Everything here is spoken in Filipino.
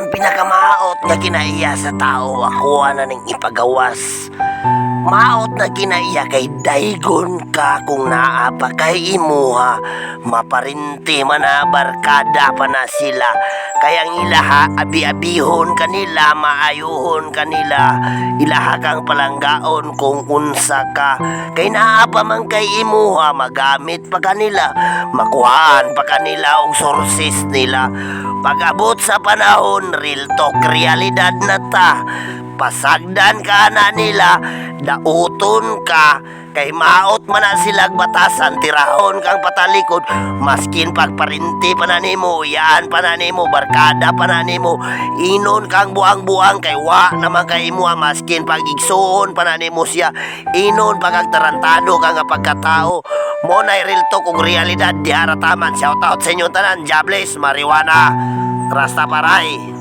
ang pinakamaot nga kinaiya sa tao ako na ning ipagawas. Maot na kinaiya kay daygon ka kung naa pa kay imuha. Maparinti man na barkada pa na sila. Kaya ang ilaha abi-abihon kanila, maayuhon kanila. Ilaha kang palanggaon kung unsa ka. Kay naa pa man kay imuha, magamit pa kanila. Makuhaan pa kanila og sources nila. Pag-abot sa panahon, real talk, realidad na ta. Pasagdan ka na nila, dauton ka, kay maot man na silag batasan, tirahon kang patalikod, maskin pagparinti pa na nimo, yaan pa na nimo, barkada pa na nimo, inon kang buang-buang, kay wa naman kay imo, maskin pag-igsuon pa na nimo siya, inon pagagtarantado ka nga pagkatao, mo na real talk kung realidad, di harataman. Shout out sa inyong tanan, Jobless, Marijuana, Rastafari.